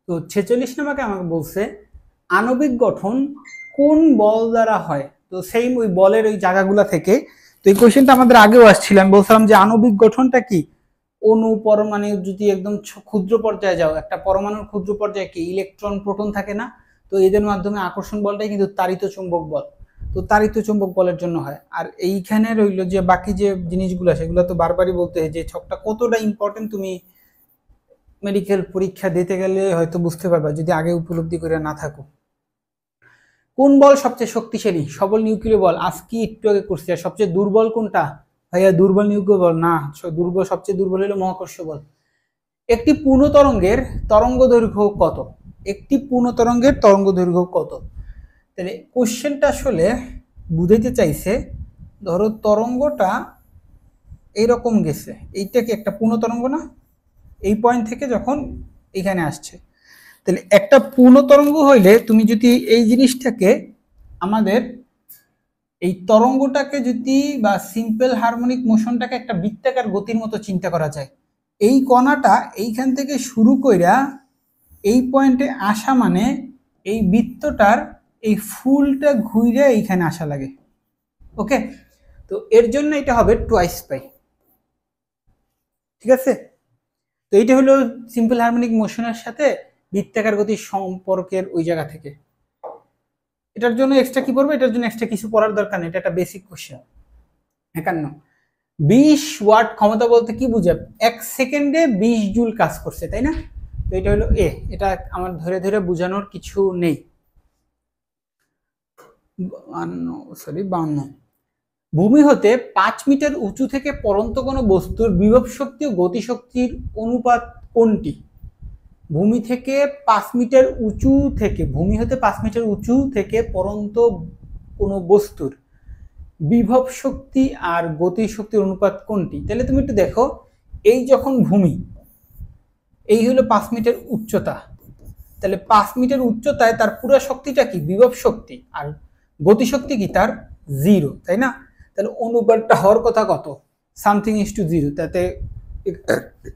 তো 46 নাম্বারকে আমাকে বলছে আণবিক গঠন কোন বল দ্বারা হয়। তো সেই ওই বলের ওই জায়গাগুলো থেকে, তো এই কোশ্চেনটা আমাদের আগেও আসছিল, আমি বলছিলাম যে আণবিক গঠনটা কি, অণু পরমাণু যদি একদম ক্ষুদ্র পর্যায়ে যাও, একটা পরমাণুর ক্ষুদ্র পর্যায়ে কি ইলেকট্রন প্রোটন থাকে না, তো এদের মাধ্যমে আকর্ষণ বলটাই কিন্তু তাড়িত চুম্বক বল। তো তাড়িত চুম্বক বলের জন্য হয়। আর এইখানে রইল যে বাকি যে জিনিসগুলো সেগুলো তো বারবারই বলতে হয়, যে ছকটা কতটা ইম্পর্টেন্ট তুমি মেডিকেল পরীক্ষা দিতে গেলে হয়তো বুঝতে পারবা যদি আগে উপলব্ধি করে না থাকো। কোন বল সবচেয়ে শক্তিশালী? সবল নিউক্লিয় বল, আজকে একটু আগে করছি। আর সবচেয়ে দুর্বল কোনটা? ভাইয়া দুর্বল নিউক্লিয় বল না, দুর্বল সবচেয়ে দুর্বল হলো মহাকর্ষ বল। একটি পূর্ণ তরঙ্গের তরঙ্গ দৈর্ঘ্য কত? একটি পূর্ণ তরঙ্গের তরঙ্গ দৈর্ঘ্য কত? তাহলে কোশ্চেনটা আসলে বুঝাইতে চাইছে, ধরো তরঙ্গটা এইরকম গেছে, এইটা কি একটা পূর্ণ তরঙ্গ না? এই পয়েন্ট থেকে যখন এখানে আসছে, তাহলে একটা পূর্ণ তরঙ্গ হইলে তুমি যদি এই জিনিসটাকে আমাদের এই তরঙ্গটাকে যদি বা সিম্পল হারমোনিক মোশনটাকে একটা বৃত্তাকার গতির মতো চিন্তা করা যায়, এই কণাটা এইখান থেকে শুরু কইরা এই পয়েন্টে আসা মানে এই বৃত্তটার এই ফুলটা ঘুরে এইখানে আসা লাগে। ওকে, তো এর জন্য এটা হবে টুয়াইস পাই। ঠিক আছে, তো এইটা হলো সিম্পল হারমোনিক মোশনের সাথে বৃত্তাকার গতির সম্পর্কের ওই জায়গা থেকে। এটার জন্য এক্সট্রা কি পড়বে? এটার জন্য এক্সট্রা কিছু পড়ার দরকার নেই, এটা একটা বেসিক কোশ্চেন। 51 20 ওয়াট ক্ষমতা বলতে কি বুঝায়? 1 সেকেন্ডে 20 জুল কাজ করছে, তাই না? তো এটা হলো এ, এটা আমার ধরে ধরে বোঝানোর কিছু নেই। 52 ভূমি হতে 5 মিটার উঁচু থেকে পড়ন্ত কোনো বস্তুর বিভব শক্তি ও গতিশক্তির অনুপাত কোনটি? ভূমি থেকে 5 মিটার উঁচু থেকে, ভূমি হতে 5 মিটার উঁচু থেকে পড়ন্ত কোনো বস্তুর বিভব শক্তি আর গতি শক্তির অনুপাত কোনটি? তাহলে তুমি একটু দেখো, এই যখন ভূমি, এই হলো 5 মিটার উচ্চতা, তাহলে 5 মিটার উচ্চতায় তার পুরো শক্তিটা কি? বিভব শক্তি। আর গতি শক্তি কি? তার 0, তাই না? তাহলে অনুপাতটা হওয়ার কথা কত? Something is to 0। তাতে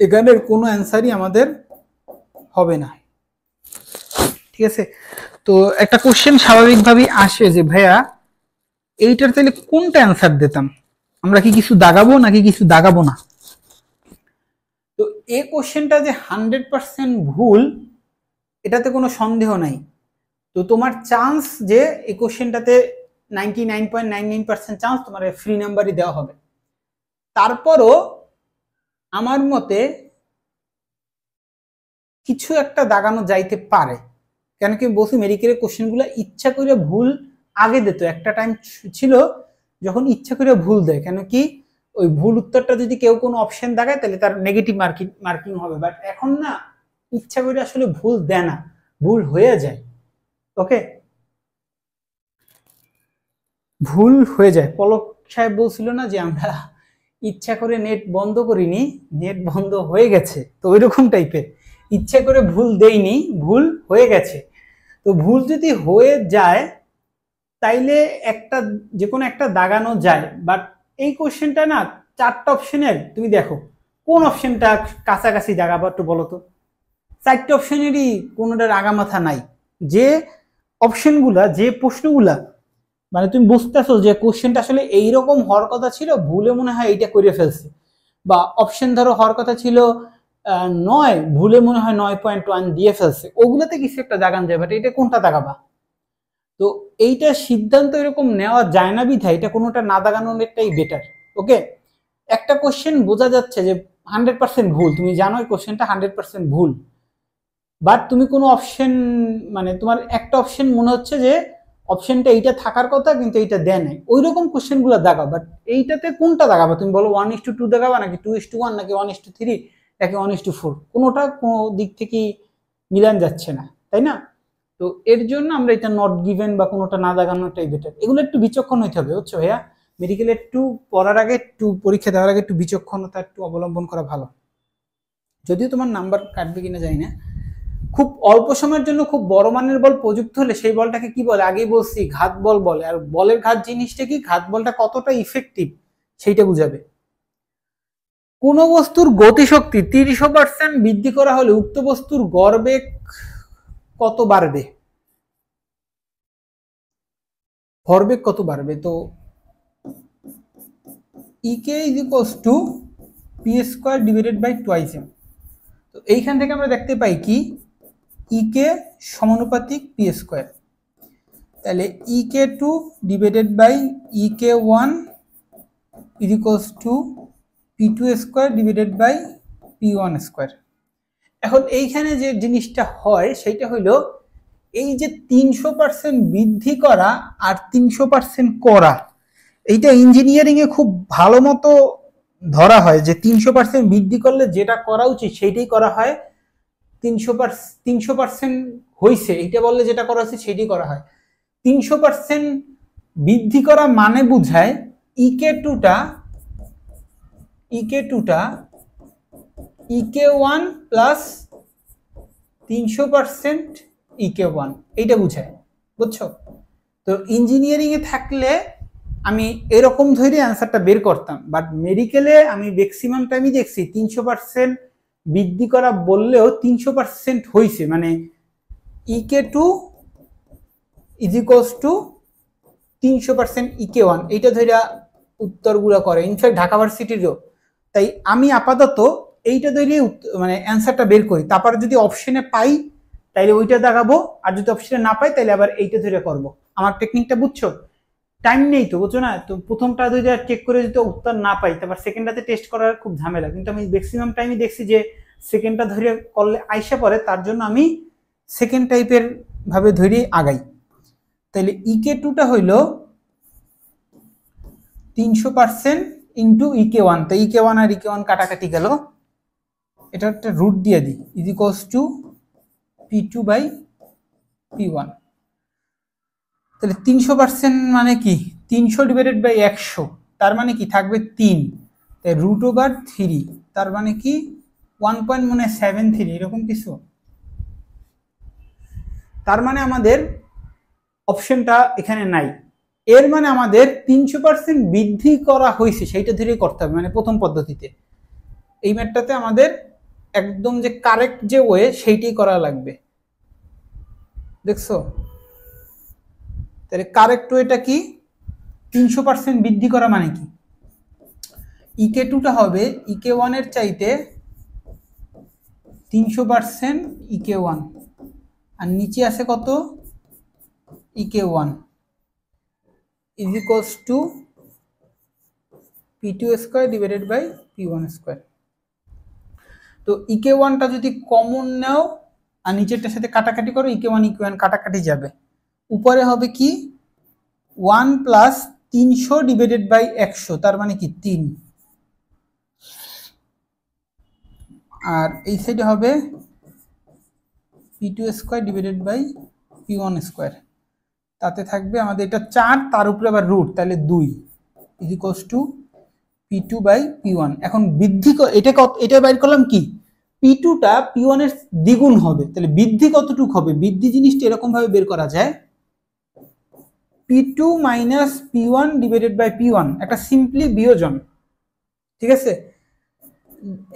এখানের কোনো অ্যান্সারই আমাদের হবে না। ঠিক আছে, তো একটা কোশ্চেন স্বাভাবিকভাবেই আসে যে ভাইয়া এইটার তাহলে কোনটা অ্যান্সার দিতাম, আমরা কি কিছু দাগাবো নাকি কিছু দাগাবো না? তো এই কোশ্চেনটা যে 100% ভুল এটাতে কোনো সন্দেহ নাই। তো তোমার চান্স যে এই কোশ্চেনটাতে 99.99% চান্স তোমার ফ্রি নাম্বারই দেওয়া হবে। তারপরও আমার মতে কিছু একটা দাগানো যাইতে পারে, কেন কি বলছি মেডিকেলের কোশ্চেনগুলো ইচ্ছা করে ভুল আগে দিত, একটা টাইম ছিল যখন ইচ্ছা করে ভুল দেয়, কেন কি ওই ভুল উত্তরটা যদি কেউ কোনো অপশন দেখায় তাহলে তার নেগেটিভ মার্কিং হবে। বাট এখন না, ইচ্ছা করে আসলে ভুল দেয় না, ভুল হয়ে যায়। ওকে, ভুল হয়ে যায়। পলক সাহেব বলছিল না যে আমরা ইচ্ছা করে নেট বন্ধ করিনি, নেট বন্ধ হয়ে গেছে, তো ওই রকম টাইপের ইচ্ছা করে ভুল দেইনি, ভুল হয়ে গেছে। তো ভুল যদি হয়ে যায় তাইলে একটা যে কোনো একটা দাগানো যায়। বাট এই কোশ্চেনটা না 4টা অপশনের, তুমি দেখো কোন অপশনটা কাছাকাছি দাগাবো একটু বলো তো। 4টে অপশনেরই কোনোটার আগামাথা নাই। যে অপশনগুলা, যে প্রশ্নগুলা মানে তুমি বুঝতেছো যে কোশ্চেনটা আসলে এইরকম হওয়ার কথা ছিল, ভুলে মনে হয় এইটা করে ফেলছে, বা অপশন ধরো হওয়ার কথা ছিল 9, ভুলে মনে হয় 9.1 দিয়ে ফেলছে, ওগুলোতে কিছু একটা দাগান যায়। বাট এটা কোনটা দাগাবা? তো এইটা সিদ্ধান্ত এরকম নেওয়া যায় না বিধায় এটা কোনোটা না দাগানোটাই বেটার। ওকে, একটা কোশ্চেন বোঝা যাচ্ছে যে 100% ভুল, তুমি জানো এই কোশ্চেনটা 100% ভুল, বাট তুমি কোনো অপশন মানে তোমার একটা অপশন মনে হচ্ছে যে অপশনটা এইটা থাকার কথা কিন্তু এইটা দেয় নাই, ওই রকম কোশ্চেনগুলো দাগাও। বাট এইটাতে কোনটা দাগাবা? তুমি বলো 1:2 দাগাবা নাকি 2:1 নাকি 1:3 নাকি 1:4? কোনোটা কোনো দিক থেকেই মিলান যাচ্ছে না, তাই না? তো এর জন্য আমরা এটা নট গিভেন বা কোনোটা না দাগানোটাই বেটার। এগুলো একটু বিচক্ষণ হইতে হবে, বুঝছো ভাইয়া? মেডিকেলে একটু পড়ার আগে, একটু পরীক্ষা দেওয়ার আগে একটু বিচক্ষণতা একটু অবলম্বন করা ভালো। যদিও তোমার নাম্বার কাটবে কিনা জানি না। খুব অল্প সময়ের জন্য খুব বড় মানের বল প্রযুক্ত হলে সেই বলটাকে কি বলে? আগেই বলছি, ঘাত বল বলে। আর বলের ঘাত জিনিসটা কি, ঘাত বলটা কতটা ইফেক্টিভ সেইটা বুঝাবে। কোন বস্তুর গতিশক্তি 30% বৃদ্ধি করা হলে উক্ত বস্তুর গড় বেগ কত বাড়বে, ভরবেগ কত বাড়বে। তো EK is equals to P square divided by twice M. তো এইখান থেকে আমরা দেখতে পাই কি ইকে সমানুপাতিক পি স্কোয়ার, তাহলে EK two divided by EK one is equals to P two square divided by P one square. এখন এইখানে যে জিনিসটা হয় সেটা হলো এই যে 300% বৃদ্ধি করা আর 300% করা, এইটা ইঞ্জিনিয়ারিং এ খুব ভালো মতো ধরা হয় যে 300% বৃদ্ধি করলে যেটা করা উচিত সেইটাই করা হয়, 300% হয়েছে এইটা বললে যেটা করা উচিত সেইটাই করা হয়। 300% বৃদ্ধি করা মানে বুঝায় ইকে টুটা ইকে ওয়ান প্লাস 300% ইকে ওয়ান, এইটা বুঝায়, বুঝছো? তো ইঞ্জিনিয়ারিং এ থাকলে আমি এরকম ধরে অ্যান্সারটা বের করতাম, বাট মেডিকেলে আমি ম্যাক্সিমাম টাইমই দেখছি 300% বৃদ্ধি করা বললেও 300% হয়েছে, মানে EK two is equals to 300% EK one, এইটা ধরে উত্তরগুলো করে, ইনফ্যাক্ট ঢাকা ভার্সিটিরও। তাই আমি আপাতত এইটা ধরে মানে অ্যান্সারটা বের করি, তারপর যদি অপশনে পাই তাইলে ওইটা দেখাবো, আর যদি অপশনে না পাই তাহলে আবার এইটা ধরে করব। আমার টেকনিকটা বুঝছো? টাইম নেই তো, বুঝছো না? তো প্রথমটা যদি চেক করে যদি উত্তর না পাই তারপর সেকেন্ডটাতে টেস্ট করার খুব ঝামেলা, কিন্তু আমি ম্যাক্সিমাম টাইমই দেখছি যে সেকেন্ডটা ধরে করলে আইসা পড়ে, তার জন্য আমি সেকেন্ড টাইপের ভাবে ধরে আগাই। তাহলে ইকে টুটা হইল 300% ইন্টু ইকে ওয়ান, তো ইকে ওয়ান আর ইকে ওয়ান কাটাকাটি গেল, এটা একটা রুট দিয়ে দিই, is equals to P two by P one. তাহলে 300% মানে কি 300 ডিভাইডেড বাই 100, তার মানে কি থাকবে 3, তাই রুট ওভার 3, তার মানে কি 1.73 এরকম কিছু। তার মানে আমাদের অপশনটা এখানে নাই, এর মানে আমাদের 300% বৃদ্ধি করা হয়েছে সেইটা ধরেই করতে হবে, মানে প্রথম পদ্ধতিতে। এই ম্যাথটাতে আমাদের একদম যে কারেক্ট যে ওয়ে সেইটাই করা লাগবে, দেখছো? তাহলে কারেক্ট ওয়েটা কি, 300% বৃদ্ধি করা মানে কি ইকে টুটা হবে ইকে ওয়ানের চাইতে 300% ইকে ওয়ান, আর নিচে আছে কত EK one, is equals to P two square divided by P one square. তো ইকে ওয়ানটা যদি কমন নাও আর নিচেরটার সাথে কাটাকাটি করো, ইকে ওয়ান কাটাকাটি যাবে, উপরে হবে কি 1 প্লাস 300 ডিভাইডেড বাই 100, তার মানে কি 3, আর এই সাইডে হবে P two square divided by P one square, তাতে থাকবে আমাদের এটা 4, তার উপরে আবার রুট, তাহলে 2 is equals to P two by P one. এখন বৃদ্ধি এটা বাইর করলাম কি পি টুটা পি ওয়ানের দ্বিগুণ হবে, তাহলে বৃদ্ধি কতটুকু হবে, বৃদ্ধি জিনিসটা এরকম ভাবে বের করা যায় P two minus P one divided by P one, একটা সিম্পলি বিয়োজন, ঠিক আছে?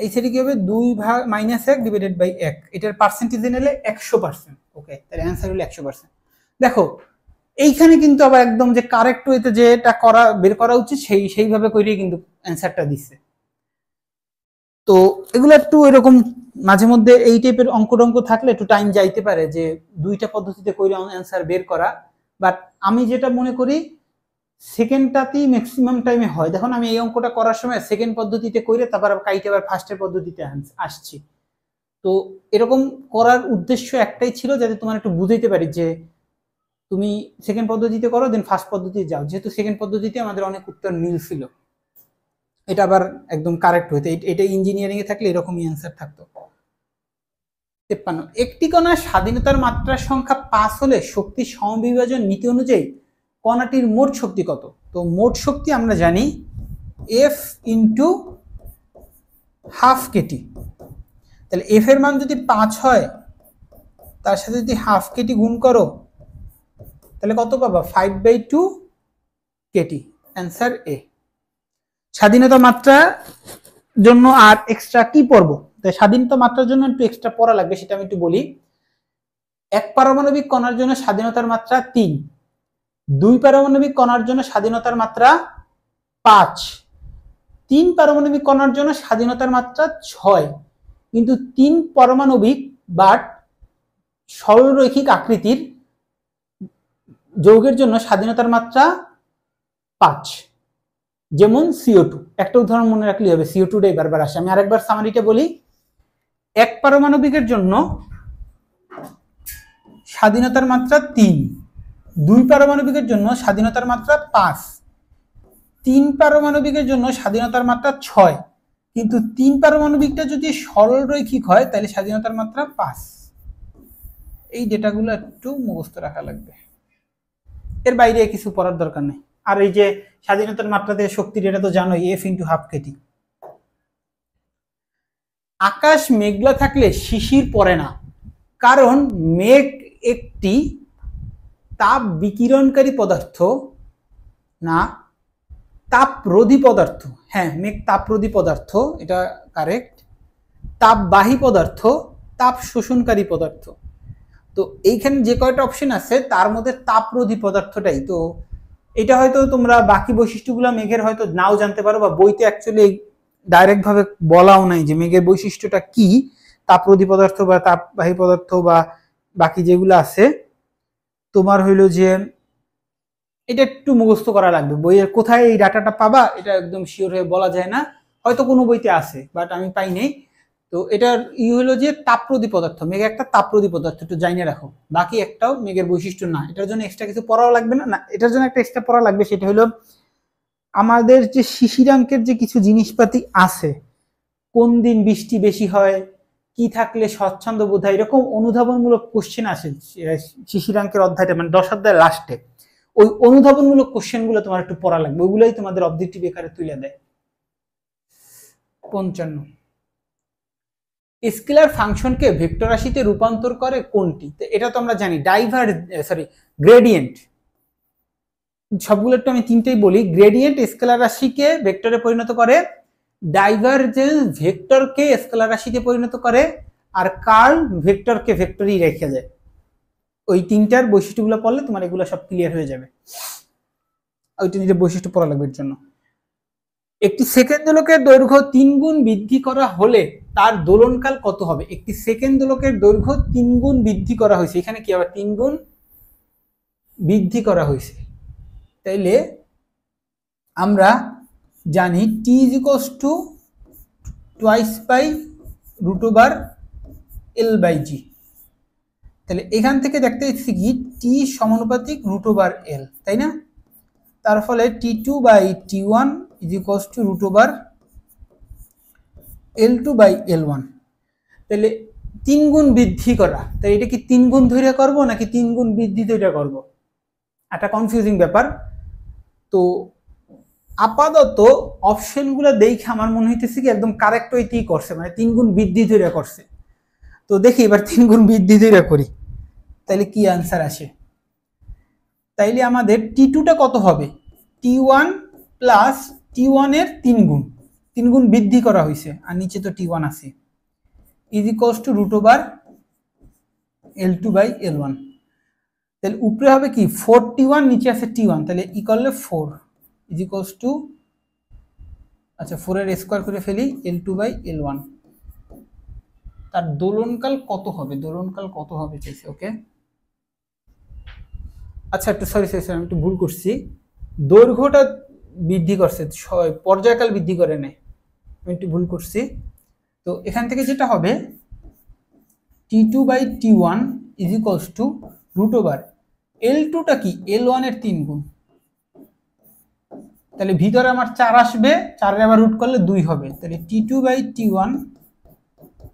এই সাইডে কি হবে 2 ভাগ -1 ডিভাইডেড বাই 1, এটার পার্সেন্টেজে নিলে 100%, ওকে? তাহলে অ্যান্সার হলো 100%। দেখো এইখানে কিন্তু আবার একদম যে কারেক্ট ওয়েতে যেটা বের করা উচিত সেইভাবে করেই কিন্তু অ্যান্সারটা দিচ্ছে। তো এগুলো একটু এরকম মাঝে মধ্যে এই টাইপের অঙ্ক থাকলে একটু টাইম যাইতে পারে যে দুইটা পদ্ধতিতে করে অ্যান্সার বের করা, বাট আমি যেটা মনে করি সেকেন্ডটাতেই ম্যাক্সিমাম টাইমে হয়। দেখুন আমি এই অঙ্কটা করার সময় সেকেন্ড পদ্ধতিতে করে তারপর কাইটে আবার ফার্স্টের পদ্ধতিতে আসছি। তো এরকম করার উদ্দেশ্য একটাই ছিল যাতে তোমার একটু বুঝাইতে পারি যে তুমি সেকেন্ড পদ্ধতিতে করো দেন ফার্স্ট পদ্ধতিতে যাও, যেহেতু সেকেন্ড পদ্ধতিতে আমাদের অনেক উত্তর মিল ছিল, এটা আবার একদম কারেক্ট হইতে, এটা ইঞ্জিনিয়ারিং এ থাকলে এরকমই অ্যান্সার থাকতো। 53, একটি কণার স্বাধীনতার মাত্রার সংখ্যা 5 হলে শক্তি সমবিভাজন নীতি অনুযায়ী কণাটির মোট শক্তি কত? তো মোট শক্তি আমরা জানি এফ ইন্টু হাফ কেটি, তাহলে এফ এর মান যদি 5 হয় তার সাথে যদি হাফ কেটি গুণ করো তাহলে কত পাবা 5/2 কেটি, অ্যান্সার এ। স্বাধীনতা মাত্রার জন্য আর এক্সট্রা কি পড়বো, তাই স্বাধীনতা মাত্রার জন্য একটু এক্সট্রা পড়া লাগবে, সেটা আমি একটু বলি। এক পারমাণবিক কণার জন্য স্বাধীনতার মাত্রা 3, 2 পারমাণবিক কণার জন্য স্বাধীনতার মাত্রা 5, 3 পারমাণবিক কণার জন্য স্বাধীনতার মাত্রা 6, কিন্তু 3 পারমাণবিক বাট সরলরৈখিক আকৃতির যৌগের জন্য স্বাধীনতার মাত্রা 5, যেমন CO2। একটা উদাহরণ মনে রাখলে হবে, CO2 টাই বারবার আসে। আমি আরেকবার সামারিটা বলি। এক পারমাণবিকের জন্য স্বাধীনতার মাত্রা 3, 2 পারমাণবিকের জন্য স্বাধীনতার মাত্রা 5, 3 পারমাণবিকের জন্য স্বাধীনতার মাত্রা 6, কিন্তু 3 পারমাণবিকটা যদি সরলরৈখিক হয় তাহলে স্বাধীনতার মাত্রা 5। এই ডেটাগুলো একটু মুখস্থ রাখা লাগবে, এর বাইরে কিছু পড়ার দরকার নেই। আর এই যে স্বাধীনতার মাত্রাতে শক্তির, এটা তো জানোই, F×12kT। আকাশ মেঘলা থাকলে শিশির পড়ে না, কারণ মেঘ একটি তাপ বিকিরণকারী পদার্থ না তাপরোধী পদার্থ। হ্যাঁ, মেঘ তাপরোধী পদার্থ, এটা কারেক্ট। তাপবাহী পদার্থ, তাপ শোষণকারী পদার্থ। তো এইখানে যে কয়টা অপশন আছে তার মধ্যে তাপরোধী পদার্থটাই তো, এটা হয়তো তোমরা বাকি বৈশিষ্ট্যগুলো মেঘের হয়তো নাও জানতে পারো, বা বইতে অ্যাকচুয়ালি ডাইরেক্ট ভাবে বলাও নাই যে মেঘের বৈশিষ্ট্যটা কি, তাপরোধী পদার্থ বা তাপবাহী পদার্থ বা বাকি যেগুলো আছে। তোমার হইলো যে এটা একটু মুখস্থ করা লাগবে, বইয়ের কোথায় এই ডাটাটা পাবা এটা একদম শিওর হয়ে বলা যায় না, হয়তো কোনো বইতে আছে বাট আমি পাই নাই। তো এটার হলো যে তাপরোধী পদার্থ, মেঘ একটা তাপরোধী পদার্থ, একটু জানিয়ে রাখো। বাকি একটাও মেঘের বৈশিষ্ট্য না, এটার জন্য এক্সট্রা কিছু পড়াও লাগবে না। এটার জন্য একটা এক্সট্রা পড়া লাগবে, সেটা হলো আমাদের যে শিশিরাঙ্কের যে কিছু জিনিসপাতি আছে, কোন দিন বৃষ্টি বেশি হয়, কি থাকলে স্বচ্ছন্দ বোধ হয়, এরকম অনুধাবনমূলক কোশ্চেন আসে শিশিরাঙ্কের অধ্যায়টা, মানে 10 অধ্যায়ের লাস্টে। ওই অনুধাবনমূলক কোশ্চেনগুলো তোমার একটু পড়া লাগবে, ওইগুলোই তোমাদের অবজেক্টিভ আকারে তুলে দেয়। 55, স্কেলার ফাংশনকে ভেক্টর রাশিতে রূপান্তর করে কোনটি? তো এটা তো আমরা জানি, গ্রেডিয়েন্ট। সবগুলো একটু আমি তিনটেই বলি। গ্রেডিয়েন্ট স্কেলার রাশিকে ভেক্টরে পরিণত করে, ডাইভারজেন্স ভেক্টরকে স্কেলার রাশিতে পরিণত করে, আর কার্ল ভেক্টরকে ভেক্টরই রেখে যায়। ওই তিনটার বৈশিষ্ট্যগুলো পড়লে তোমার এগুলো সব ক্লিয়ার হয়ে যাবে। ওইটা নিজের বৈশিষ্ট্য পড়া লাগবে এর জন্য। একটি সেকেন্ড দোলকের দৈর্ঘ্য 3 গুণ বৃদ্ধি করা হলে তার দোলনকাল কত হবে? একটি সেকেন্ড দোলকের দৈর্ঘ্য 3 গুণ বৃদ্ধি করা হয়েছে, এখানে কি আবার 3 গুণ বৃদ্ধি করা হয়েছে, তাইলে আমরা জানি t = twice by √L/g। তাহলে এখান থেকে দেখতে পাচ্ছি কি t সমানুপাতিক √L, তাই না? তার ফলে T2/T1 = √L2/L1। তাহলে 3 গুণ বৃদ্ধি করা, তাই এটা কি 3 গুণ ধরে করব নাকি 3 গুণ বৃদ্ধি ধরে করব? একটা কনফিউজিং ব্যাপার। তো আপাতত অপশনগুলো দেখে আমার মনে হইতেছে কি একদম কারেক্ট ওইতেই করছে, মানে 3 গুণ বৃদ্ধি ধরে করছে। তো দেখি এবার 3 গুণ বৃদ্ধি ধরে করি, তাহলে কি আনসার আসে। তাইলে আমাদের T2টা কত হবে? T1 প্লাস T1 এর 3 গুণ, 3 গুণ বৃদ্ধি করা হয়েছে, আর নিচে তো T1 আছে, = √L2/L1। তাহলে উপরে হবে কি 4T1, নিচে আছে T1, তাহলে ই করলে 4 আচ্ছা 4 এর স্কয়ার করে ফেলি, L2/L1। তার দোলনকাল কত হবে? দোলনকাল কত হবে চাইছে, ওকে। আচ্ছা একটু সরি আমি একটু ভুল করছি, দৈর্ঘ্যটা বৃদ্ধি করছে, পর্যায়কাল বৃদ্ধি করে নেয়, আমি একটু ভুল করছি। তো এখান থেকে যেটা হবে T2/T1 = √L2টা কি L1 এর 3 গুণ, তাহলে ভিতরে আমার 4 আসবে, 4 এর আবার রুট করলে 2 হবে, তাহলে T2/T1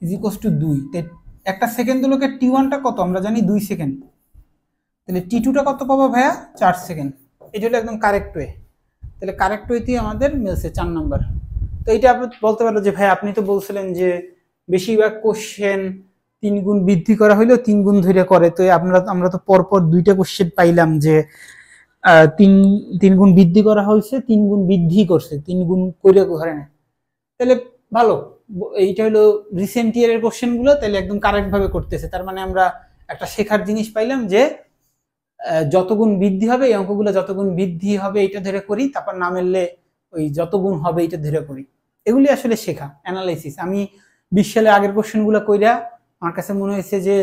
= 2। তাই একটা সেকেন্ড দোলকের T1টা কত আমরা জানি 2 সেকেন্ড, তাহলে T2টা কত পাবো ভাইয়া? 4 সেকেন্ড। এটা হলো একদম কারেক্ট ওয়ে, তাহলে কারেক্ট ওয়েতেই আমাদের মিলছে 4 নাম্বার। তো এইটা আপনি বলতে পারো যে ভাই আপনি তো বলছিলেন যে বেশিরভাগ কোশ্চেন 3 গুণ বৃদ্ধি করা হইলেও 3 গুণ ধরে করে, তো আমরা তো পরপর 2টা কোশ্চেন পাইলাম যে 3 গুণ বৃদ্ধি করা হয়েছে, 3 গুণ বৃদ্ধি করছে, 3 গুণ করে ধরে না, তাহলে ভালো। এইটা হলো রিসেন্ট ইয়ারের কোশ্চেন গুলো, তাহলে একদম কারেক্ট ভাবে করতেছে, তার মানে আমরা একটা শেখার জিনিস পাইলাম যে যত গুণ বৃদ্ধি হবে এই অঙ্কগুলো যত গুণ বৃদ্ধি হবে এটা ধরে করি, তারপর না মেললে ওই যত গুণ হবে এটা ধরে করি। এগুলি আসলে শেখা, অ্যানালাইসিস। আমি 20 সালে আগের কোশ্চেনগুলো কইরা আমার কাছে মনে হয়েছে যে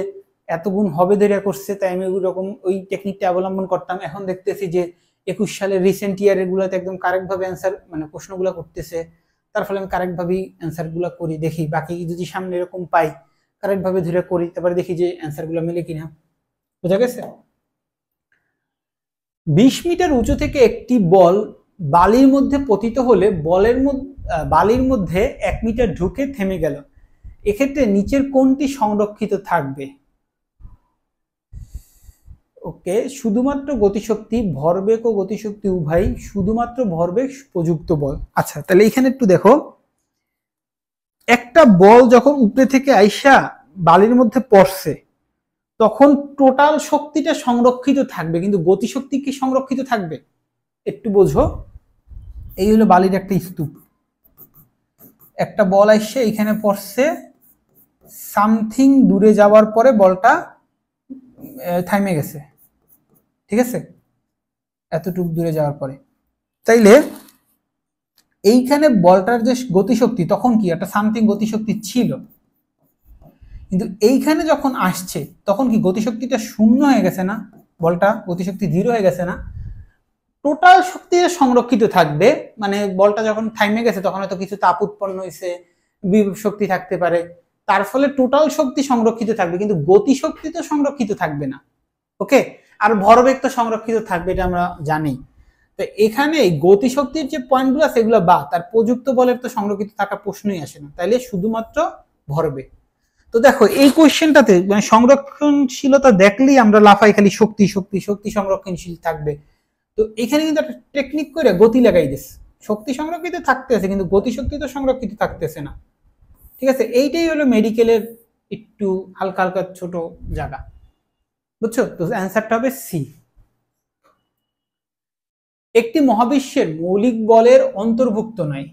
এত গুণ হবে ধরে করছে, তাই আমি ওইরকম ওই টেকনিকটা অবলম্বন করতাম। এখন দেখতেছি যে 21 সালের রিসেন্ট ইয়ার এগুলোতে একদম কারেক্ট ভাবে অ্যান্সার মানে প্রশ্নগুলো করতেছে, তার ফলে আমি কারেক্ট ভাবেই অ্যান্সার গুলো করি। দেখি বাকি যদি সামনে এরকম পাই কারেক্ট ভাবে ধরে করি, তারপরে দেখি যে অ্যান্সার গুলো মিলে কিনা। বুঝা গেছে? 20 মিটার উঁচু থেকে একটি বল বালির মধ্যে পতিত হলে বালির মধ্যে 1 মিটার ঢুকে থেমে গেল, এক্ষেত্রে নিচের কোনটি সংরক্ষিত থাকবে? ওকে, শুধুমাত্র গতিশক্তি, ভরবেগ ও গতিশক্তি উভয়, শুধুমাত্র ভরবেগ প্রযুক্ত বল। আচ্ছা, তাহলে এখানে একটু দেখো, একটা বল যখন উপরে থেকে আইসা বালির মধ্যে পড়ছে তখন টোটাল শক্তিটা সংরক্ষিত থাকবে, কিন্তু গতিশক্তি কি সংরক্ষিত থাকবে? একটু বোঝো। এই হলো বালির একটা স্তূপ, একটা বল আইসে এখানে পড়ছে, সামথিং দূরে যাওয়ার পরে বলটা থামে গেছে, ঠিক আছে, এতটুকু দূরে যাওয়ার পরে। তাইলে এইখানে বলটার যে গতিশক্তি তখন কি একটা সামথিং গতিশক্তি ছিল, কিন্তু এইখানে যখন আসছে তখন কি গতিশক্তিটা শূন্য হয়ে গেছে না? বলটা গতিশক্তি 0 হয়ে গেছে না? টোটাল শক্তি সংরক্ষিত থাকবে, মানে বলটা যখন থামে গেছে তখন হয়তো কিছু তাপ উৎপন্ন হয়েছে, বিভব শক্তি থাকতে পারে, তার ফলে টোটাল শক্তি সংরক্ষিত থাকবে, কিন্তু গতিশক্তি তো সংরক্ষিত থাকবে না। ওকে, আর ভরবেগ তো সংরক্ষিত থাকবে, এটা আমরা জানি। তো এখানে গতিশক্তির যে পয়েন্টগুলো আছে এগুলো বা তার প্রযুক্ত বলের তো সংরক্ষিত থাকার প্রশ্নই আসে না, তাইলে শুধুমাত্র ভরবেগ। তো দেখো এই কোশ্চেনটাতে মানে সংরক্ষণশীলতা দেখলেই আমরা লাফাই খালি শক্তি শক্তি শক্তি সংরক্ষণশীল থাকবে। তো এখানে কিন্তু একটা টেকনিক করে গতি লাগাই দিস, শক্তি সংরক্ষিত থাকতেছে কিন্তু গতিশক্তি তো সংরক্ষিত থাকতেছে না, ঠিক আছে। এইটাই হলো মেডিকেলের একটু হালকা হালকা ছোট জায়গা, বুঝছো? তো অ্যান্সারটা হবে সি। একটি মহাবিশ্বের মৌলিক বলের অন্তর্ভুক্ত নয়,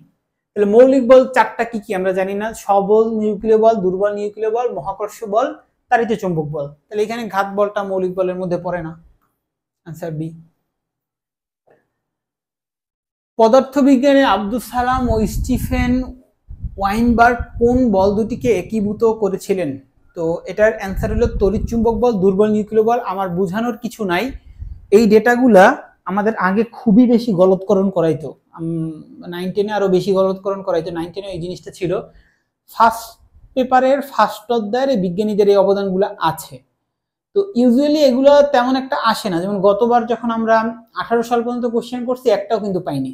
তাহলে মৌলিক বল 4টা কি কি আমরা জানি না? সবল নিউক্লিয় বল, দুর্বল নিউক্লিয় বল, মহাকর্ষ বল, তাড়িত চৌম্বক বল। তাহলে এখানে ঘাত বলটা মৌলিক বলের মধ্যে পড়ে না, আনসার বি। পদার্থবিজ্ঞানে আব্দুল সালাম ও স্টিফেন ওয়াইনবার্গ কোন বল দুটিকে একীভূত করেছিলেন? তো এটার অ্যান্সার হলো তড়িৎ চুম্বক বল, দুর্বল নিউক্লিয় বল। আমার বোঝানোর কিছু নাই, এই ডেটাগুলা আমাদের আগে খুবই বেশি গলতকরণ করাইতো, 9-10 আরো বেশি গলতকরণ করাইতো। 9-10 এই জিনিসটা ছিল ফার্স্ট পেপারের ফার্স্ট অধ্যায়ের বিজ্ঞানীদের এই অবদানগুলো আছে। তো ইউজুয়ালি এগুলো তেমন একটা আসে না, যেমন গতবার যখন আমরা 18 সাল পর্যন্ত কোশ্চেন করছি একটাও কিন্তু পাইনি,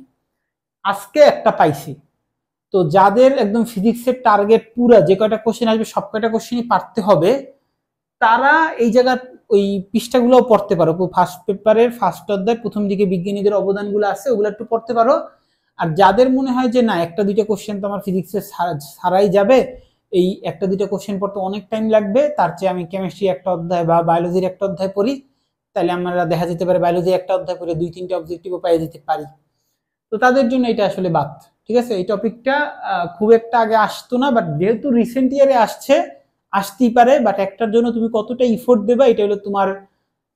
আজকে একটা পাইছি। তো যাদের একদম ফিজিক্সের টার্গেট পুরা যে কয়টা কোশ্চেন আসবে সব কয়টা কোশ্চেনই পারতে হবে, তারা এই জায়গা ওই পৃষ্ঠাগুলোও পড়তে পারো। ফার্স্ট পেপারের ফার্স্ট অধ্যায় প্রথম দিকে বিজ্ঞানীদের অবদানগুলো আছে, ওগুলো একটু পড়তে পারো। আর যাদের মনে হয় যে না একটা দুইটা কোশ্চেন তো আমার ফিজিক্সের ছাড়াই যাবে, এই একটা দুইটা কোশ্চেন পড়তে অনেক টাইম লাগবে, তার চেয়ে আমি কেমিস্ট্রি একটা অধ্যায় বা বায়োলজির একটা অধ্যায় পড়ি, তাহলে আমরা দেখা যেতে পারে বায়োলজি একটা অধ্যায় পড়ে 2-3টা অবজেক্টিভও পেয়ে যেতে পারি। তো তাদের জন্য এটা আসলে বাদ, ঠিক আছে। এই টপিকটা খুব একটা আগে আসতো না, বাট যেহেতু রিসেন্ট ইয়ারে আসতেই পারে, বাট একটার জন্য তুমি কতটা ইফোর্ট দেবা এটা হলো তোমার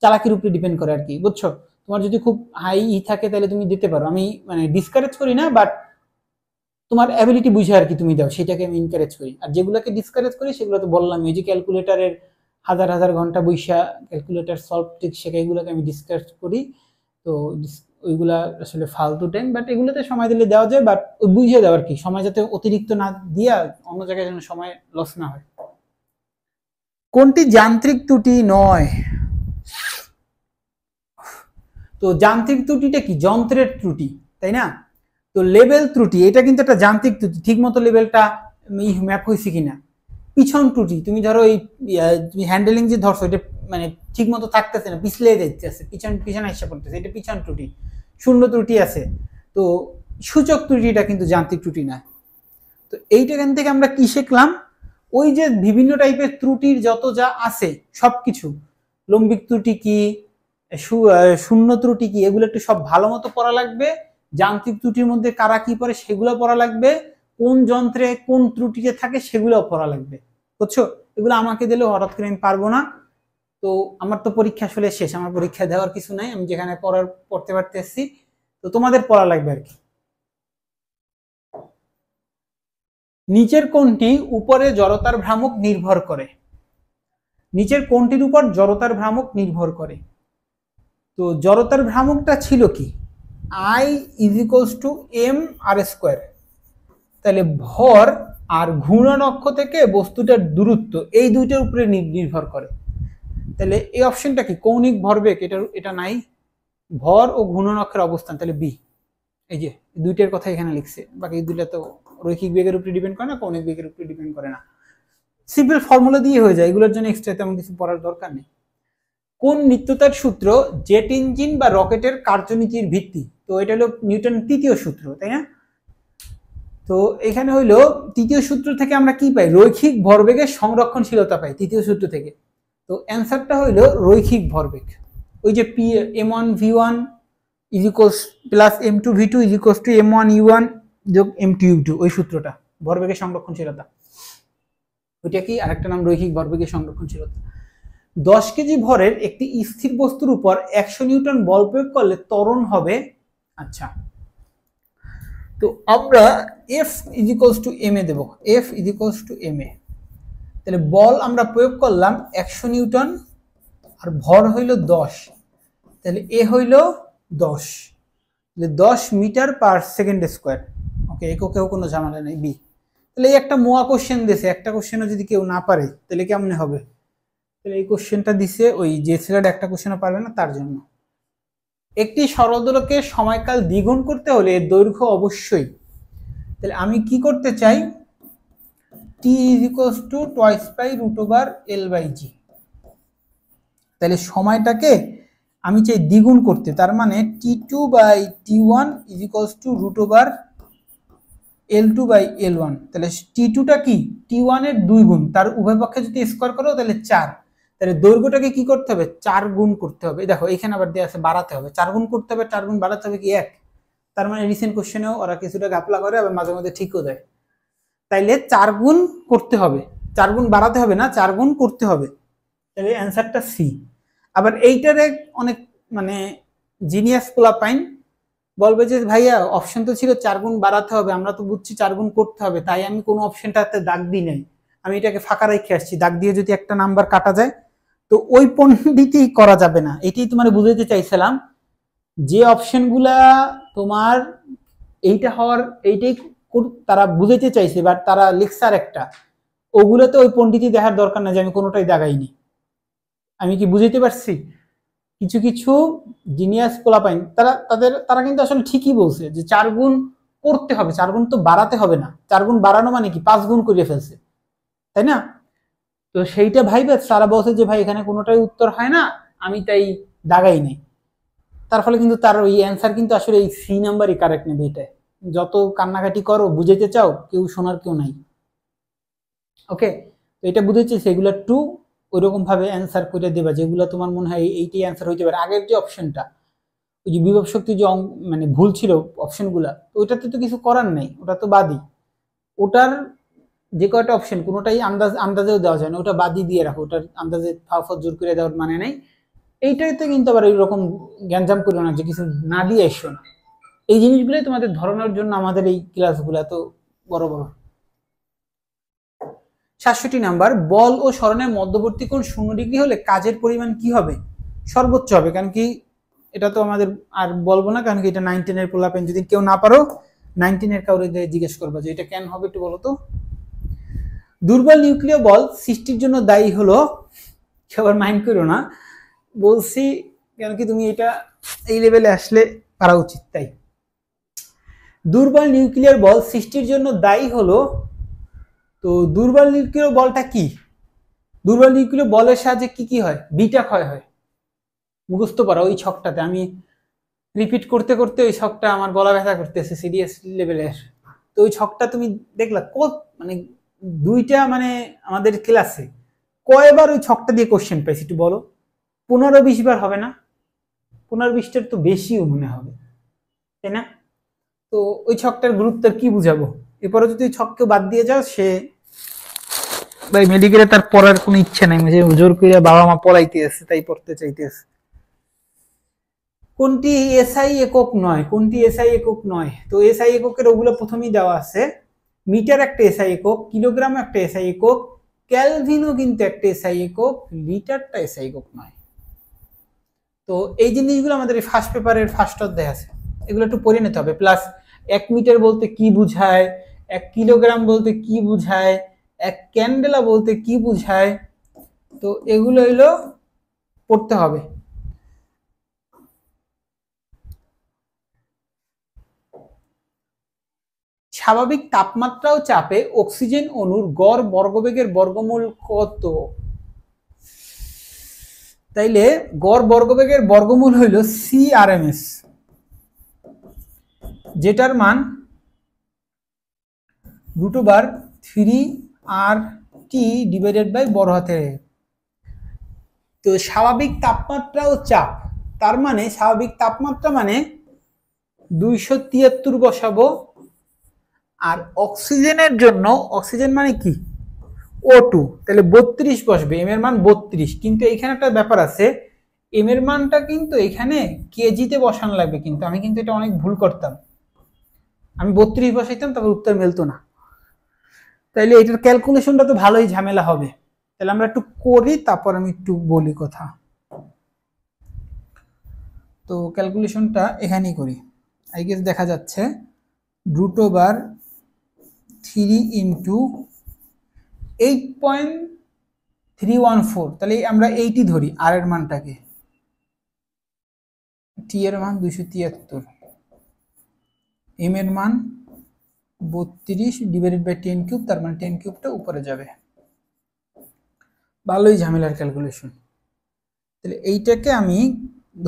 চালাকির উপরে ডিপেন্ড করে আর কি, বুঝছো? তোমার যদি খুব হাই থাকে তাহলে তুমি দিতে পারো, আমি মানে ডিসকারেজ করি না, বাট তোমার অ্যাবিলিটি বুঝে আর কি তুমি দাও, সেটাকে আমি এনকারেজ করি। আর যেগুলোকে ডিসকারেজ করি সেগুলো তো বললাম, এই যে ক্যালকুলেটারের হাজার হাজার ঘন্টা বইসা ক্যালকুলেটার সলভ ঠিক শেখা, এগুলোকে আমি ডিসকারেজ করি। তো ওইগুলা আসলে ফালতু টাইম, বাট এগুলোতে সময় দিলে দেওয়া যায়, বাট বুঝিয়ে দেওয়ার কি, সময় যাতে অতিরিক্ত না দিয়া অন্য জায়গায় যেন সময় লস না হয়। কোনটি যান্ত্রিক ত্রুটি নয়? তো যান্ত্রিক ত্রুটিটা কি? যন্ত্রের ত্রুটি, তাই না? তো লেভেল ত্রুটি এটা কিন্তু একটা যান্ত্রিক ত্রুটি, ঠিক মতো লেভেলটা ম্যাপ হয়েছে কিনা। পিছন ত্রুটি, তুমি ধরো এই তুমি হ্যান্ডেলিং যে ধরছো এটা মানে ঠিক মতো থাকতেছে না, পিছলে যাইতেছে, পিছনে এসে পড়তেছে, এটা পিছন ত্রুটি। শূন্য ত্রুটি আছে, তো সূচক ত্রুটিটা কিন্তু যান্ত্রিক ত্রুটি না। তো এইটাখান থেকে আমরা কি শিখলাম? ওই যে বিভিন্ন টাইপের ত্রুটির যত যা আছে সবকিছু, লম্বিক ত্রুটি কি, শূন্য ত্রুটি কি, এগুলো একটু সব ভালো মতো পড়া লাগবে। যান্ত্রিক ত্রুটির মধ্যে কারা কি পড়ে সেগুলো পড়া লাগবে, কোন যন্ত্রে কোন ত্রুটিতে থাকে সেগুলো পড়া লাগবে, বুঝছো? এগুলো আমাকে দিলেও হঠাৎ করে আমি পারবো না। তো তো আমার তো পরীক্ষা আসলে শেষ, আমার পরীক্ষা দেওয়ার কিছু নাই, আমি যেখানে পড়তে পারতেছি, তো তোমাদের পড়া লাগবে আর কি। নিচের কোনটি উপরে জড়তার ভ্রামক নির্ভর করে? নিচের কোনটির উপর জড়তার ভ্রামক নির্ভর করে? তো জড়তার ভ্রামকটা ছিল কি? I is equals to M R square. তাহলে ভর আর ঘূর্ণন অক্ষ থেকে বস্তুটার দূরত্ব, এই দুইটার উপরে নির্ভর করে। তাহলে এই অপশনটা কি? কৌণিক ভরবেগ, এটা নাই। ভর ও ঘূর্ণন অক্ষের অবস্থান, তাহলে বি। এই যে দুইটার কথা এখানে লিখছে, বাকি দুইটা তো রৈখিক বেগের উপরে ডিপেন্ড করে না, কৌণিক বেগের উপরে ডিপেন্ড করে না। সিম্পল ফর্মুলা দিয়ে হয়ে যায়, এগুলোর জন্য এক্সট্রা তেমন কিছু পড়ার দরকার নেই। কোন নিত্যতার সূত্র জেট ইঞ্জিন বা রকেটের কার্যনীতির ভিত্তি? তো এটা হলো নিউটন তৃতীয় সূত্র, তাই না? তো এখানে হইলো তৃতীয় সূত্র থেকে আমরা কি পাই? রৈখিক ভরবেগের সংরক্ষণশীলতা পাই তৃতীয় সূত্র থেকে। তো অ্যান্সারটা হইলো রৈখিক ভরবেগ। ওই যে P m1 v1 is equals plus m2 v2 is equals two m1 u1 যোগ m2 u2, ওই সূত্রটা ভরবেগের সংরক্ষণশীলতা। ওইটা কি? আরেকটা নাম রৈখিক ভরবেগের সংরক্ষণশীলতা। 10 কেজি ভরের একটি স্থির বস্তুর উপর 100 নিউটন বল প্রয়োগ করলে ত্বরণ হবে। আচ্ছা, তো আমরা F is equals to ma দেব, F is equals to ma। তাহলে বল আমরা প্রয়োগ করলাম 100 নিউটন আর ভর হইল 10, তাহলে এ হইল 10, তাহলে 10 মিটার পার সেকেন্ড স্কোয়ার। ওকে, এককেও কোনো ঝামেলা নেই, বি। তাহলে এই একটা মোয়া কোশ্চেন দিয়েছে, একটা কোশ্চেনও যদি কেউ না পারে তাহলে কেমনে হবে? তাহলে এই কোশ্চেনটা দিছে ওই যে ছেলেটা একটা কোশ্চেনও পারবে না তার জন্য। একটি সরলদোলকের সময়কাল দ্বিগুণ করতে হলে এর দৈর্ঘ্য অবশ্যই, তাহলে আমি কি করতে চাই? t is equals to twice by root over L by G. তাহলে সময়টাকে আমি চাই দ্বিগুণ করতে, তার মানে t2 বাই t1 is equals to root over l2 by l1। তাহলে t2টা কি? t1 এর 2 গুণ, তার উভয় পক্ষে যদি স্কোয়ার করো তাহলে 4। তাহলে দৈর্ঘ্যটাকে কি করতে হবে? 4 গুণ করতে হবে। দেখো এখানে আবার দেওয়া আছে বাড়াতে হবে, 4 গুণ করতে হবে, 4 গুণ বাড়াতে হবে কি 1। তার মানে রিসেন্ট কোশ্চেনেও ওরা কিছুটা ঘাপলা করে, আবার মাঝে মাঝে ঠিকও দেয়। তাইলে 4 গুণ করতে হবে, 4 গুণ বাড়াতে হবে না, 4 গুণ করতে হবে। তাহলে অ্যান্সারটা সি। আবার এইটার অনেক মানে জিনিয়াস পোলাপাইন বলবে যে ভাইয়া অপশন তো ছিল 4 গুণ বাড়াতে হবে, আমরা তো বুঝছি 4 গুণ করতে হবে, তাই আমি কোনো অপশনটাতে দাগ দিই নাই, আমি এটাকে ফাঁকা রেখে আসছি। দাগ দিয়ে যদি একটা নাম্বার কাটা যায় তো ওই পণ্ডিতই করা যাবে না। এটাই তোমার বুঝাইতে চাইছিলাম, যে অপশনগুলা তোমার এইটা হওয়ার এইটাই তারা বুঝাইতে চাইছে, বাট তারা লেকচার একটা, ওগুলোতে ওই পণ্ডিতই দেখার দরকার না যে আমি কোনোটাই দাগাইনি। আমি কি বুঝাইতে পারছি? কিছু কিছু জিনিয়াস পোলাপাইন তারা কিন্তু আসলে ঠিকই বলছে যে 4 গুণ করতে হবে, 4 গুণ তো বাড়াতে হবে না। 4 গুণ বাড়ানো মানে কি? 5 গুণ করে ফেলছে, তাই না? তো সেইটা ভাইবে তারা বলছে যে ভাই এখানে কোনোটাই উত্তর হয় না, আমি তাই দাগাই নেই। তার ফলে কিন্তু তার ওই অ্যান্সার কিন্তু আসলে এই সি নাম্বারই কারেক্ট নেবে। এটা যত কান্নাকাটি করো, বুঝাইতে চাও, কেউ শোনার কেউ নাই। ওকে, তো এটা বুঝেছি, সেগুলো টু ওইরকম ভাবে অ্যান্সার করে দেবা যেগুলো তোমার মনে হয় এইটাই অ্যান্সার হইতে পারে। আগের যে অপশনটা ওই যে বিভব শক্তি যে মানে ভুল ছিল অপশনগুলা, তো ওইটাতে তো কিছু করার নাই, ওটা তো বাদই। ওটার যে কয়টা অপশন কোনোটাই আন্দাজেও দেওয়া যায় না, ওটা বাদই দিয়ে রাখো, ওটার আন্দাজে ফাফত জোর করে দেওয়ার মানে নেই। এইটাতে কিন্তু আবার এইরকম গ্যাঞ্জাম করো না যে কিছু না দিয়ে এসো না। এই জিনিসগুলোই তোমাদের ধরানোর জন্য আমাদের এই ক্লাসগুলো এত বড় বড়। ৬৭ নাম্বার, বল ও সরণের মধ্যবর্তী কোণ 0 ডিগ্রি হলে কাজের পরিমাণ কি হবে? সর্বোচ্চ হবে। কারণ কি এটা তো আমাদের আর বলবো না, কারণ কি এটা 9, 10 এর পোলাপেন, যদি কেউ না পারো 9, 10 এর কাউরে জিজ্ঞেস করবা যে এটা কেন হবে একটু বলো তো। দুর্বল নিউক্লিয় বল সৃষ্টির জন্য দায়ী হলো, সবার মাইন্ড করো না, বলছি কেন কি তুমি এটা এই লেভেলে আসলে পারা উচিত, তাই। দুর্বল নিউক্লিয়ার বল সৃষ্টির জন্য দায়ী হলো, তো দুর্বল নিউক্লিয় বলটা কি? দুর্বল নিউক্লিয় বলের সাহায্যে কি কি হয়? বিটা ক্ষয় হয়। মুখস্থ পারো ওই ছকটাতে, আমি রিপিট করতে করতে ওই ছকটা আমার গলা ব্যথা করতেছে সিরিয়াস লেভেলের। তো ওই ছকটা তুমি দেখলা মানে দুইটা মানে আমাদের ক্লাসে কয়বার ওই ছকটা দিয়ে কোশ্চেন পাইছি একটু বলো? 15-20 বার হবে না? 15-20টার তো বেশিও মনে হবে, তাই না? তো ওই ছকটার গুরুত্ব কি বুঝাবো? এরপরে যদি ওই ছককে বাদ দিয়ে যাও, সে ভাই মেডিকেলে তার পড়ার কোনো ইচ্ছা নাই, যে জোর করে বাবা মা পড়াইতে আছে তাই পড়তে চাইতেছে। কোনটি এসআই একক নয়? কোনটি এসআই একক নয়? তো এসআই এককের ওগুলো প্রথমেই দেওয়া আছে। মিটার একটা এসআই একক, কিলোগ্রাম একটা এসআই একক, ক্যালভিনও কিন্তু একটা এসআই একক, লিটারটা এসআই একক নয়। তো এই জিনিসগুলো আমাদের ফার্স্ট পেপারের ফার্স্ট অধ্যায় আছে, এগুলো একটু পড়ে নিতে হবে। প্লাস 1 মিটার বলতে কি বুঝায়, 1 কিলোগ্রাম বলতে কি বুঝায়, 1 ক্যান্ডেলা বলতে কি বুঝায়, তো এগুলো হইলো পড়তে হবে। স্বাভাবিক তাপমাত্রা ও চাপে অক্সিজেন অণুর গড় বর্গবেগের বর্গমূল কত? তাইলে গড় বর্গবেগের বর্গমূল হইল CRMS, যেটার মান √3RT ডিভাইডেড বাই বড় হাতের। তো স্বাভাবিক তাপমাত্রা ও চাপ, তার মানে স্বাভাবিক তাপমাত্রা মানে 273 বসাবো, আর অক্সিজেনের জন্য, অক্সিজেন মানে কি O2, তাহলে 32 বসবে, এম এর মান 32। কিন্তু এখানে একটা ব্যাপার আছে, এম এর মানটা কিন্তু এখানে কেজিতে বসানো লাগবে, কিন্তু আমি কিন্তু এটা অনেক ভুল করতাম, আমি 32 বসাইতাম তারপর উত্তর মিলতো না। তাইলে এটার ক্যালকুলেশনটা তো ভালোই ঝামেলা হবে, তাহলে আমরা একটু করি তারপর আমি একটু বলি কথা। তো ক্যালকুলেশনটা এখানেই করি, আই গেস দেখা যাচ্ছে √3 ইন্টু 8.314, তাহলে আমরা 80 ধরি আর এর মানটাকে, টি এর মান 273, এম এর মান 32 ডিভাইডেড বাই 10 কিউব, তার মানে 10 কিউবটা উপরে যাবে। ভালোই ঝামেলার ক্যালকুলেশন। তাহলে এইটাকে আমি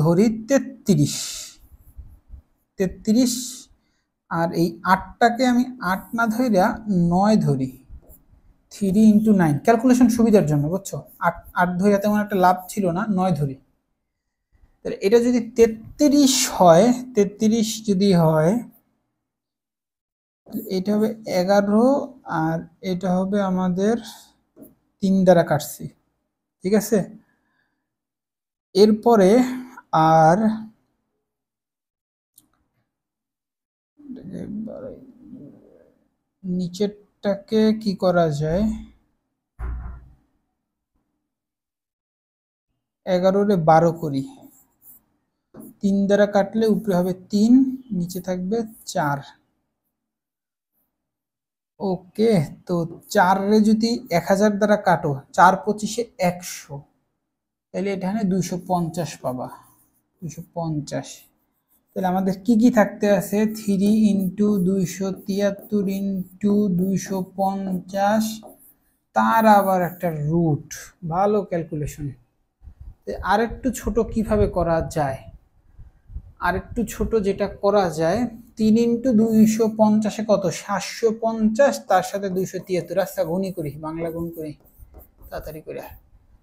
ধরি 33, আর এই 8টাকে আমি 8 না ধইরা 9 ধরি, 3 ইন্টু 9, ক্যালকুলেশন সুবিধার জন্য, বুঝছো? 8 ধইরা তেমন একটা লাভ ছিল না, 9 ধরি। তাহলে এটা যদি 33 হয়, 33 যদি হয়, এটা হবে 11, আর এটা হবে আমাদের 3 দ্বারা কাটছি, ঠিক আছে? এরপরে আর নিচেরটাকে কি করা যায়, 11 রে 12 করি, 3 দ্বারা কাটলে উপরে হবে 3, নিচে থাকবে 4। ওকে, তো 4 রে যদি 1000 দ্বারা কাটো, 4 25 100, তাহলে এখানে 250 পাবা, 250। তাহলে আমাদের কি কি থাকতে আছে, 3 ইন্টু 273 ইন্টু 250, তার আবার একটা রুট। ভালো ক্যালকুলেশন। আরেকটু ছোট কিভাবে করা যায়, আরেকটু ছোট যেটা করা যায়, 3 ইন্টু 250 কত, 750, তার সাথে 273, রাস্তা গুণই করি, বাংলা গুণ করি তাড়াতাড়ি করে।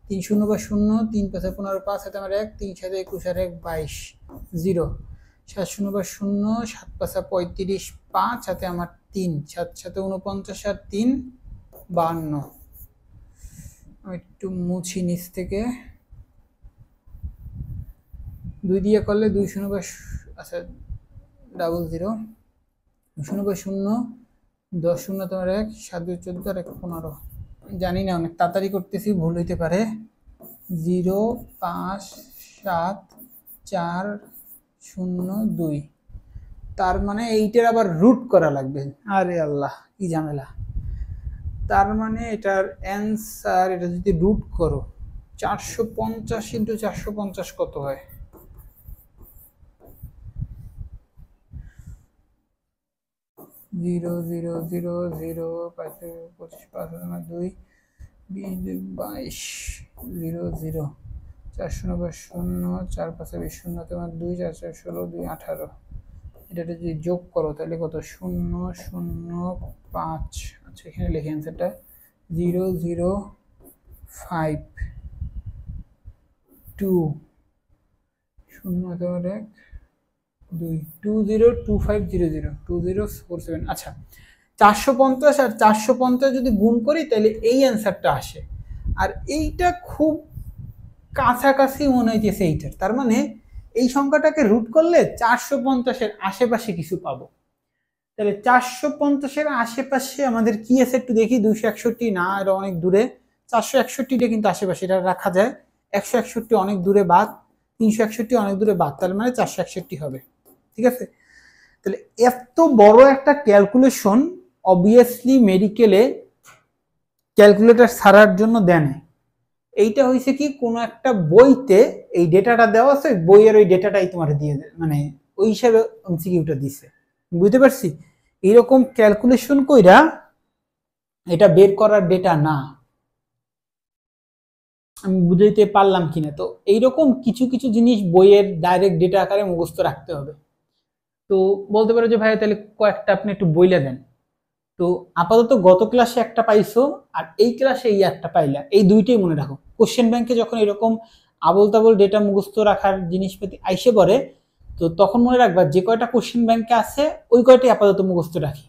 3 শূন্য বা 0, 3 5 15, 5 হাতে আমার 1, 3 7 21 আর 1 22, 0। 7 শূন্য বা 0, 7 5 35, 5 হাতে আমার 3, 7 7 49 আর 3 52। আমি একটু মুছি নিচ থেকে, 2 দিয়ে করলে 2 শূন্য বা, আচ্ছা 00, 2 শূন্য বা 0, 10 শূন্য তোমার 1, 7 2 14 আর 1 15, জানি না, অনেক তাড়াতাড়ি করতেছি, ভুল হইতে পারে। 0 5 7 4 0 2, তার মানে এইটার আবার রুট করা লাগবে, আরে আল্লাহ কি ঝামেলা। তার মানে এটার অ্যান্সার, এটা যদি রুট করো, 450 ইন্টু 450 কত হয়, 0 0 0 0 5 25 5 2 20 22 0 0, 4 0 4 5 20 0 তোমার 2 4 4 16 2 18, এটা যদি যোগ করো তাহলে কত, 0 0 5, আচ্ছা এখানে লিখে অ্যান্সারটা 0 0 5 2 0 তোমার 1 2 20 25 00 2047। আচ্ছা 450 আর 450 যদি গুণ করি তাহলে এই অ্যান্সারটা আসে, আর এইটা খুব কাছাকাছি মনে হইতেছে এইটার। তার মানে এই সংখ্যাটাকে রুট করলে 450-এর আশেপাশে কিছু পাবো। তাহলে 450-এর আশেপাশে আমাদের কি আছে একটু দেখি। 261 না, এটা অনেক দূরে। 461টা কিন্তু আশেপাশে, এটা রাখা যায়। 161 অনেক দূরে বাদ, 361 অনেক দূরে বাদ, তার মানে 461 হবে। ঠিক আছে, তাহলে এত বড় একটা ক্যালকুলেশন অবভিয়াসলি মেডিকেলে ক্যালকুলেটর ছাড়ার জন্য দেয় না। এইটা হয়েছে কি, কোনো একটা বইতে এই ডেটাটা দেওয়া আছে, বইয়ের ওই ডেটাটাই তোমার দিয়ে মানে ওই হিসাবে এমসিকিউটা দিছে, বুঝতে পারছি। এইরকম ক্যালকুলেশন কইরা এটা বের করার ডেটা না, আমি বুঝাইতে পারলাম কিনা। তো এইরকম কিছু কিছু জিনিস বইয়ের ডাইরেক্ট ডেটা আকারে মুখস্থ রাখতে হবে। তো বলতে পারো যে ভাই তাহলে কয়েকটা আপনি একটু বইলা দেন। তো আপাতত গত ক্লাসে একটা পাইছো আর এই ক্লাসে এই একটা পাইলা, এই দুইটাই মনে রাখো। কোশ্চেন ব্যাংকে যখন এরকম আবল তাবল ডেটা মুখস্থ রাখার জিনিসপাতি আইসে পড়ে, তো তখন মনে রাখবা যে কয়টা কোশ্চেন ব্যাংকে আছে ওই কয়টাই আপাতত মুখস্থ রাখি।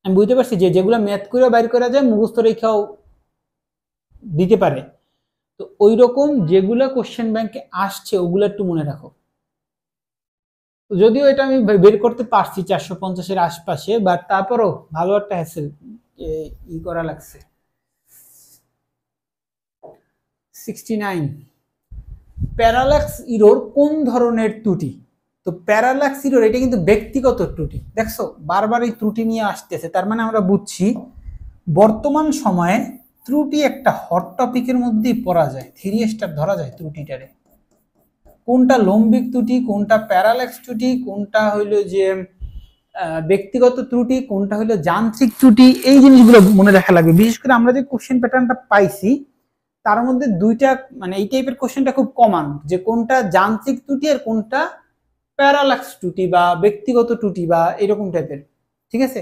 আমি বুঝতে পারছি যে যেগুলো ম্যাথ করে বাইর করা যায় মুখস্থ রেখাও দিতে পারে, তো ওই রকম যেগুলো কোশ্চেন ব্যাংকে আসছে ওগুলো একটু মনে রাখো। যদিও এটা আমি বের করতে পারছি 450-এর আশপাশে, বাট তারপরও ভালো একটা হ্যাসেল ই করা লাগছে। 69 প্যারালাক্স ইরোর কোন ধরনের ত্রুটি? তো প্যারালাক্স ইরোর এটা কিন্তু ব্যক্তিগত ত্রুটি। দেখছো বারবার এই ত্রুটি নিয়ে আসতেছে, তার মানে আমরা বুঝছি বর্তমান সময়ে ত্রুটি একটা হট টপিকের মধ্যেই পড়া যায়, 3 স্টার ধরা যায় ত্রুটিটারে। কোনটা লম্বিক ত্রুটি, কোনটা প্যারালাক্স ত্রুটি, কোনটা হইলো যে ব্যক্তিগত ত্রুটি, কোনটা হইলো যান্ত্রিক ত্রুটি, এই জিনিসগুলো মনে রাখা লাগবে। বিশেষ করে আমরা যে কোশ্চেন প্যাটার্নটা পাইছি তার মধ্যে দুইটা মানে এই টাইপের কোশ্চেনটা খুব কমন, যে কোনটা যান্ত্রিক ত্রুটি আর কোনটা প্যারালাক্স ত্রুটি বা ব্যক্তিগত ত্রুটি বা এরকম টাইপের। ঠিক আছে,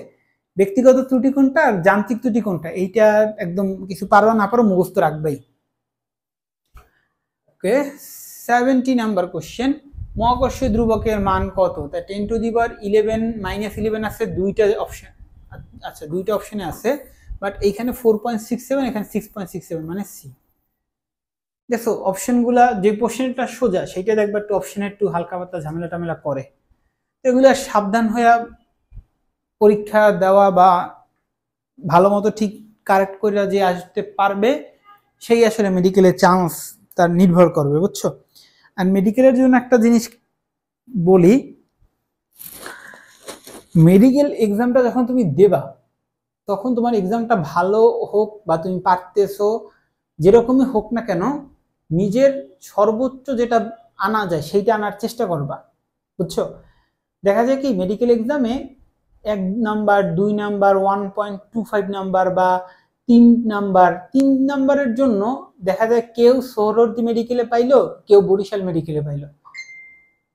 ব্যক্তিগত ত্রুটি কোনটা আর যান্ত্রিক ত্রুটি কোনটা, এইটা একদম কিছু পারো না পারো মুখস্থ রাখবেই। ওকে, 70 নাম্বার কোশ্চেন, মহাকর্ষীয় ধ্রুবকের মান কত? তা 10^11 -11 আছে দুইটা অপশন। আচ্ছা দুইটা অপশনে আছে, বাট এইখানে 4.67, এখানে 6.67, মানে সি। দেখো অপশনগুলা যে কোশ্চেনটা সোজা সেটা দেখবা একটু অপশনে একটু হালকা পাতলা ঝামেলা টামেলা করে, এগুলো সাবধান হয়ে পরীক্ষা দেওয়া বা ভালো মতো ঠিক কারেক্ট করে যে আসতে পারবে সেই আসলে মেডিকেলের চান্স তার নির্ভর করবে, বুঝছো। আর মেডিকেলের জন্য একটা জিনিস বলি, মেডিকেল এক্সামটা যখন তুমি দেবা তখন তোমার এক্সামটা ভালো হোক বা তুমি পারতেছো যেরকমই হোক না কেন, নিজের সর্বোচ্চ যেটা আনা যায় সেইটা আনার চেষ্টা করবা, বুঝছো। দেখা যায় কি মেডিকেল এক্সামে 1 নাম্বার 2 নাম্বার 1.25 নাম্বার বা 3 নাম্বার, 3 নাম্বারের জন্য দেখা যায় কেউ সোহরাওয়ার্দী মেডিকেলে পাইলো, কেউ বরিশাল মেডিকেলে পাইলো,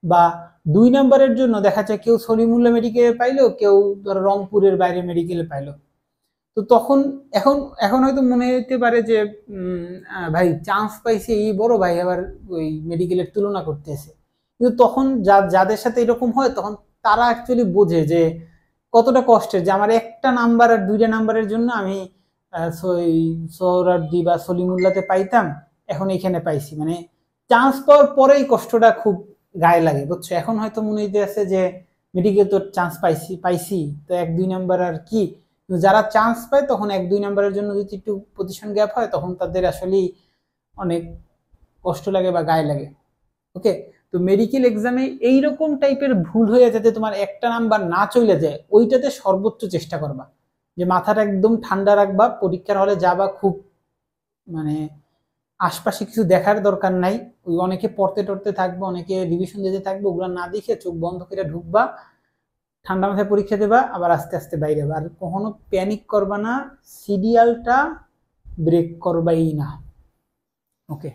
বা 2 নাম্বারের জন্য দেখা যায় কেউ সলিমুল্লাহ মেডিকেলে পাইলো, কেউ ধরো রংপুরের বাইরে মেডিকেলে পাইলো। তো তখন এখন এখন হয়তো মনে হতে পারে যে ভাই চান্স পাইছে এই বড়, ভাই আবার ওই মেডিকেলের তুলনা করতেছে। কিন্তু তখন যাদের সাথে এরকম হয় তখন তারা অ্যাকচুয়ালি বোঝে যে কতটা কষ্টের, যে আমার একটা নাম্বার আর 2টা নাম্বারের জন্য আমি সোহরাওয়ার্দী বা সলিমুল্লাহতে পাইতাম, এখন এইখানে পাইছি। মানে চান্স পাওয়ার পরেই কষ্টটা খুব গায়ে লাগে, বুঝছো। এখন হয়তো মনে হইতে আছে যে মেডিকেল তো চান্স পাইছি তো 1-2 নাম্বার আর কি। যারা চান্স পায় তখন 1-2 নাম্বারের জন্য যদি একটু পজিশন গ্যাপ হয় তখন তাদের আসলেই অনেক কষ্ট লাগে বা গায়ে লাগে। ওকে, তো মেডিকেল এক্সামে এইরকম টাইপের ভুল হয়ে যাতে তোমার একটা নাম্বার না চলে যায় ওইটাতে সর্বোচ্চ চেষ্টা করবা, যে মাথাটা একদম ঠান্ডা রাখবা। পরীক্ষার হলে যাবা খুব মানে আশপাশে কিছু দেখার দরকার নাই, ওই অনেকে পড়তে টড়তে থাকবে, অনেকে রিভিশন দিতে থাকবে, ওগুলো না দেখে চোখ বন্ধ করে ঢুকবা, ঠান্ডা মাথায় পরীক্ষা দেবা, আবার আস্তে আস্তে বাইরে। আর কখনো প্যানিক করবা না, সিরিয়ালটা ব্রেক করবাই না। ওকে।